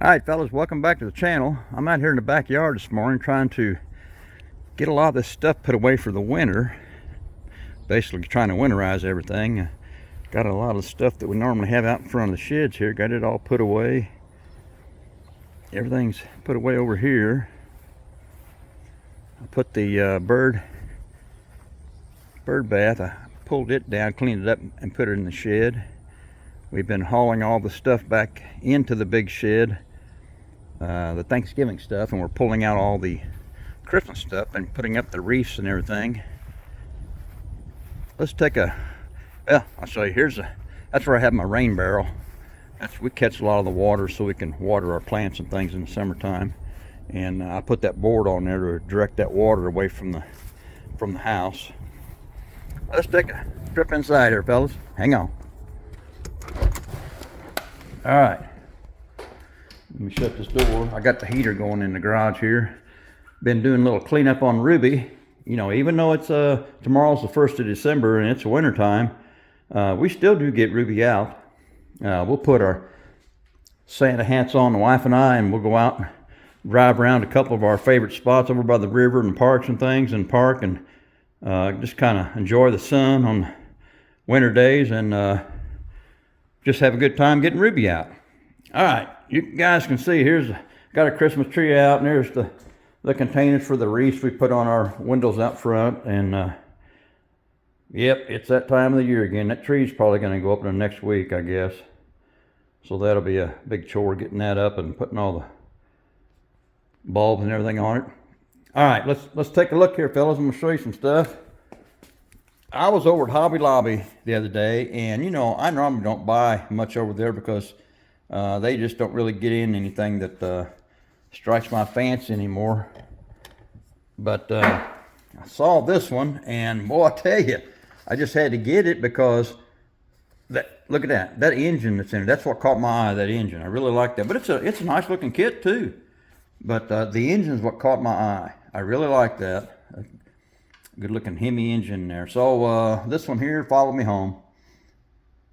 Alright fellas, welcome back to the channel. I'm out here in the backyard this morning trying to get a lot of this stuff put away for the winter. Basically trying to winterize everything. Got a lot of stuff that we normally have out in front of the sheds here. Got it all put away. Everything's put away over here. I put the bird bath, I pulled it down, cleaned it up and put it in the shed. We've been hauling all the stuff back into the big shed, the Thanksgiving stuff, and we're pulling out all the Christmas stuff and putting up the wreaths and everything. Let's take a, well, I'll show you. That's where I have my rain barrel. We catch a lot of the water so we can water our plants and things in the summertime. And I put that board on there to direct that water away from the house. Let's take a trip inside here, fellas. Hang on. All right. Let me shut this door. I got the heater going in the garage here. Been doing a little cleanup on Ruby. You know, even though it's tomorrow's the 1st of December and it's winter time, we still do get Ruby out. We'll put our Santa hats on, the wife and I, and we'll go out and drive around a couple of our favorite spots over by the river and parks and things, and park and just kind of enjoy the sun on winter days and just have a good time getting Ruby out. All right, you guys can see got a Christmas tree out, and there's the containers for the wreaths we put on our windows out front. And yep, it's that time of the year again. That tree's probably going to go up in the next week, I guess. So that'll be a big chore getting that up and putting all the bulbs and everything on it. All right, let's take a look here, fellas. I'm gonna show you some stuff. I was over at Hobby Lobby the other day, and you know, I normally don't buy much over there because they just don't really get in anything that strikes my fancy anymore. But I saw this one, and boy, I tell you, I just had to get it because look at that engine that's in it. That's what caught my eye, that engine. I really like that. But it's a nice looking kit too. But the engine is what caught my eye. I really like that. Good looking Hemi engine there. So this one here, Follow Me Home.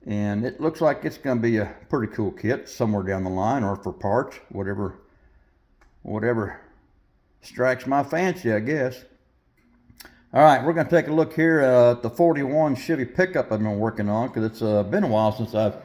And it looks like it's going to be a pretty cool kit somewhere down the line, or for parts, whatever strikes my fancy, I guess. All right, we're going to take a look here at the 41 Chevy pickup I've been working on, because it's been a while since I've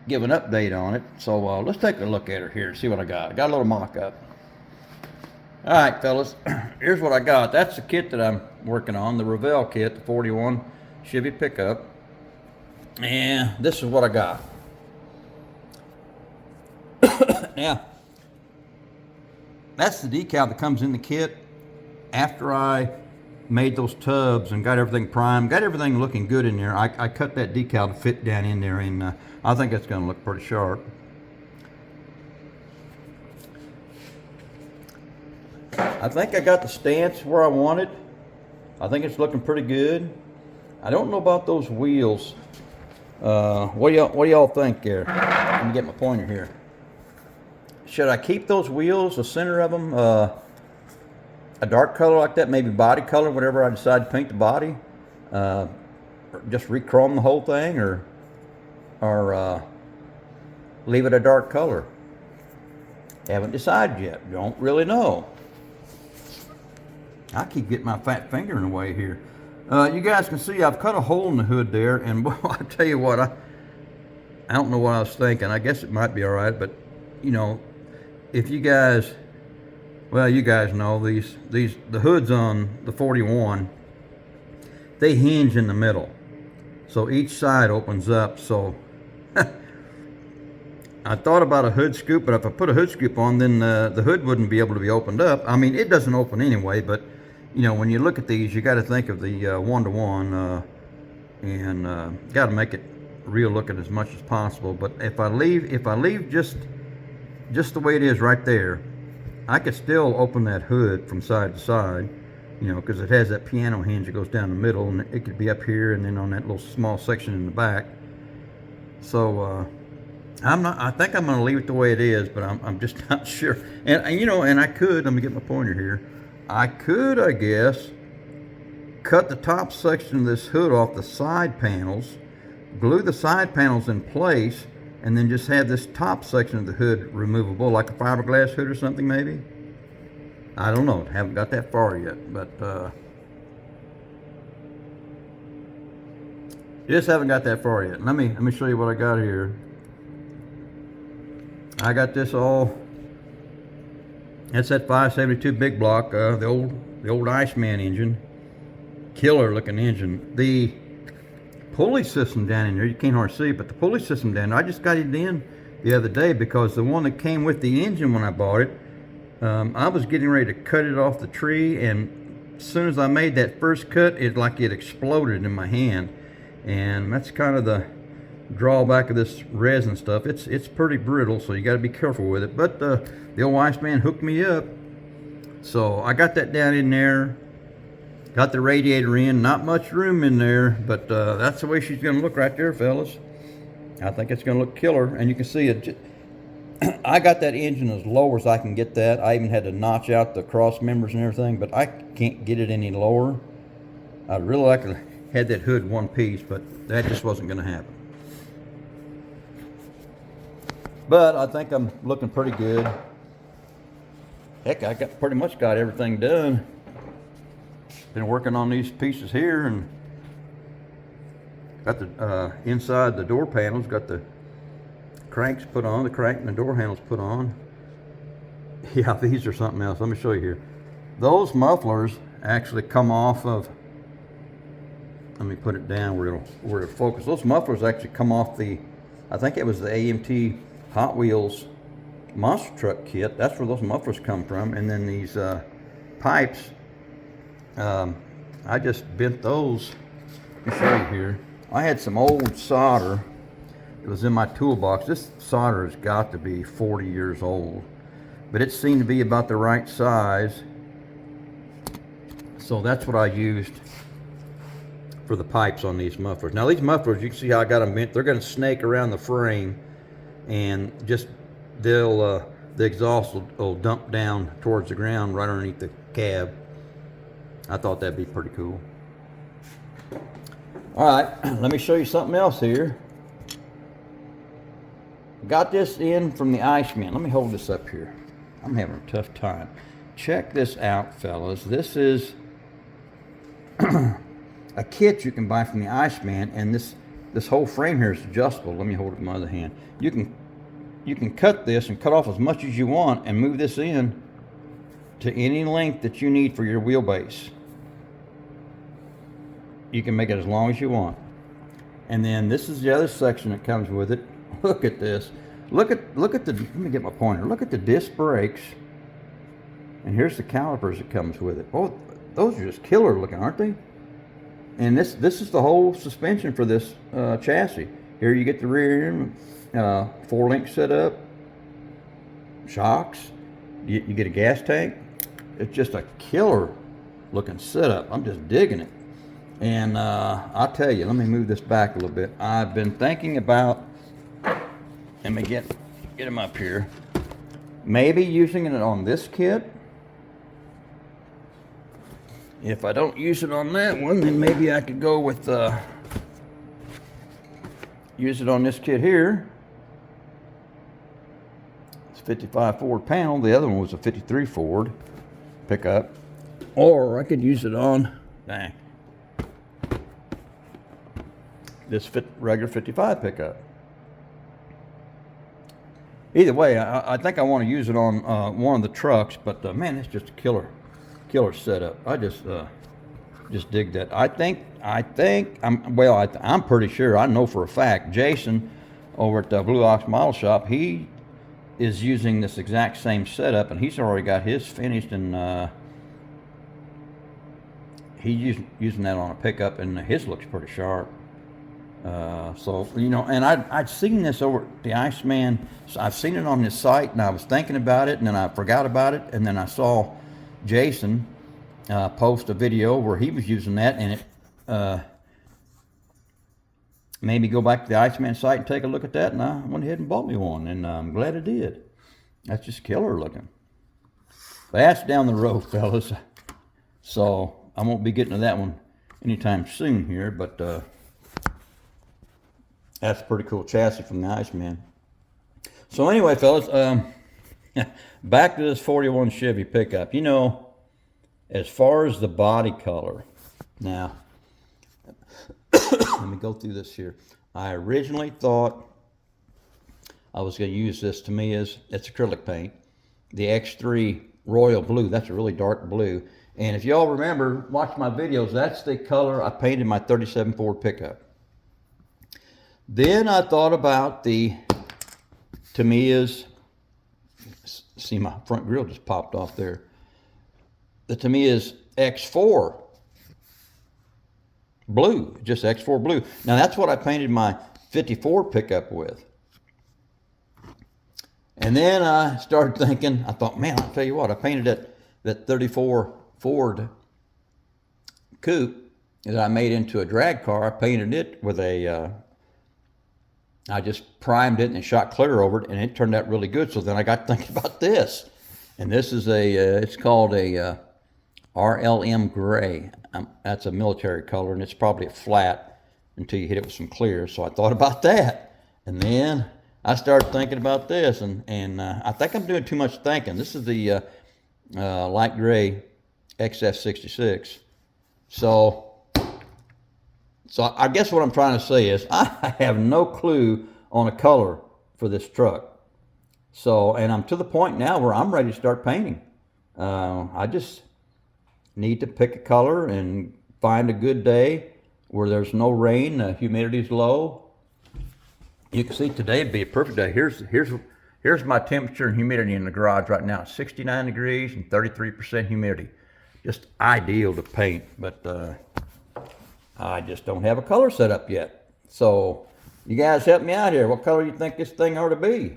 given an update on it. So let's take a look at her here and see what I got. I got a little mock-up. All right, fellas, here's what I got. That's the kit that I'm working on, the Revell kit, the 41 Chevy pickup. And this is what I got. Now, that's the decal that comes in the kit after I made those tubs and got everything primed, got everything looking good in there. I cut that decal to fit down in there, and I think it's going to look pretty sharp. I think I got the stance where I want it. I think it's looking pretty good. I don't know about those wheels. What do y'all think there? Let me get my pointer here. Should I keep those wheels, the center of them, a dark color like that, maybe body color, whatever I decide to paint the body? Or just re-chrome the whole thing, or leave it a dark color? Haven't decided yet. Don't really know. I keep getting my fat finger in the way here. You guys can see I've cut a hole in the hood there, and boy, I tell you what, I don't know what I was thinking. I guess it might be all right, but you know, if you guys, well, you guys know the hoods on the 41, they hinge in the middle, so each side opens up. So I thought about a hood scoop, but if I put a hood scoop on, then the hood wouldn't be able to be opened up. I mean, it doesn't open anyway, but you know, when you look at these, you got to think of the one-to-one, and got to make it real looking as much as possible. But if I leave just the way it is right there, I could still open that hood from side to side, you know, because it has that piano hinge that goes down the middle, and it could be up here and then on that little small section in the back. So I think I'm going to leave it the way it is, but I'm just not sure. And you know, and I could, let me get my pointer here. I could, I guess, cut the top section of this hood off the side panels, glue the side panels in place, and then just have this top section of the hood removable, like a fiberglass hood or something maybe. I don't know, haven't got that far yet, but just haven't got that far yet. Let me show you what I got here. I got this all. That's that 572 big block, the old Iceman engine. Killer looking engine. The pulley system down in there, you can't hardly see it, but the pulley system down there, I just got it in the other day because the one that came with the engine when I bought it, I was getting ready to cut it off the tree, and as soon as I made that first cut, it exploded in my hand. And that's kind of the drawback of this resin stuff. It's pretty brittle, so you got to be careful with it. But the old Iceman hooked me up, so I got that down in there. Got the radiator in. Not much room in there, but that's the way she's going to look right there, fellas. I think it's going to look killer, and you can see it. I got that engine as low as I can get that. I even had to notch out the cross members and everything, but I can't get it any lower. I'd really like to have that hood one piece, but that just wasn't going to happen. But I think I'm looking pretty good. Heck, I pretty much got everything done. Been working on these pieces here, and got the inside the door panels, got the cranks put on, the crank and the door handles put on. Yeah, these are something else. Let me show you here. Those mufflers actually come off of, let me put it down where it'll focus. Those mufflers actually come off the, I think it was the AMT Hot Wheels monster truck kit. That's where those mufflers come from. And then these pipes, I just bent those. Let me show you here. I had some old solder. It was in my toolbox. This solder has got to be 40 years old, but it seemed to be about the right size. So that's what I used for the pipes on these mufflers. Now these mufflers, you can see how I got them bent. They're going to snake around the frame, and just the exhaust will dump down towards the ground right underneath the cab. I thought that'd be pretty cool. All right, let me show you something else here. Got this in from the Iceman. Let me hold this up here. I'm having a tough time. Check this out, fellas. This is a kit you can buy from the Iceman, and this whole frame here is adjustable. Let me hold it with my other hand. You can cut this and cut off as much as you want and move this in to any length that you need for your wheelbase. You can make it as long as you want. And then this is the other section that comes with it. Look at this. Look at the, let me get my pointer. Look at the disc brakes. And here's the calipers that comes with it. Oh, those are just killer looking, aren't they? And this is the whole suspension for this chassis. Here you get the rear end, 4-link setup, shocks. You get a gas tank. It's just a killer looking setup. I'm just digging it. And I'll tell you, let me move this back a little bit. I've been thinking about, let me get him up here, maybe using it on this kit. If I don't use it on that one, then maybe I could go with use it on this kit here. It's a 55 Ford panel. The other one was a 53 Ford pickup. Or I could use it on, dang, this regular 55 pickup. Either way, I think I want to use it on one of the trucks, but man, it's just a killer setup. I just dig that. I'm pretty sure, I know for a fact, Jason over at the Blue Ox Model Shop, he is using this exact same setup, and he's already got his finished, and he's using that on a pickup, and his looks pretty sharp. So, you know, and I'd seen this over at the Iceman. So I've seen it on his site, and I was thinking about it, and then I forgot about it, and then I saw Jason post a video where he was using that, and it made me go back to the Iceman site and take a look at that, and I went ahead and bought me one, and I'm glad I did. That's just killer looking. But that's down the road, fellas. So I won't be getting to that one anytime soon here, but that's a pretty cool chassis from the Iceman. So anyway, fellas, back to this 41 Chevy pickup. You know, as far as the body color, now, let me go through this here. I originally thought I was going to use this, to me, as it's acrylic paint. The X3 Royal Blue, that's a really dark blue. And if y'all remember, watch my videos, that's the color I painted my 37 Ford pickup. Then I thought about the Tamiya's, see my front grill just popped off there. The Tamiya's X4 blue, just X4 blue. Now that's what I painted my 54 pickup with. And then I started thinking, I thought, man, I'll tell you what, I painted that 34 Ford coupe that I made into a drag car. I painted it with I just primed it and shot clear over it, and it turned out really good. So then I got thinking about this. And this is it's called a RLM gray. That's a military color, and it's probably a flat until you hit it with some clear. So I thought about that. And then I started thinking about this, and I think I'm doing too much thinking. This is the light gray XF66. So I guess what I'm trying to say is I have no clue on a color for this truck. So, and I'm to the point now where I'm ready to start painting. I just need to pick a color and find a good day where there's no rain, the humidity's low. You can see today would be a perfect day. Here's my temperature and humidity in the garage right now. 69 degrees and 33% humidity. Just ideal to paint, but I just don't have a color set up yet. So you guys help me out here. What color do you think this thing ought to be?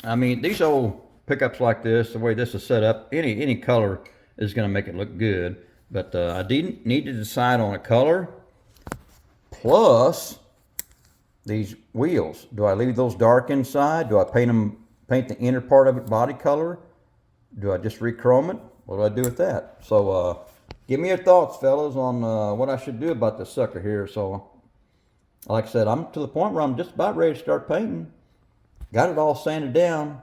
I mean, these old pickups like this, the way this is set up, any color is going to make it look good. But I need to decide on a color. Plus, these wheels. Do I leave those dark inside? Do I paint the inner part of it body color? Do I just re-chrome it? What do I do with that? So give me your thoughts, fellas, on what I should do about this sucker here. So like I said, I'm to the point where I'm just about ready to start painting. Got it all sanded down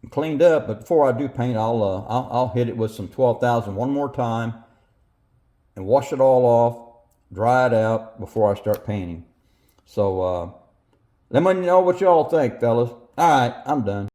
and cleaned up, but before I do paint, I'll hit it with some 12,000 one more time and wash it all off, dry it out before I start painting. So let me know what y'all think, fellas. All right, I'm done.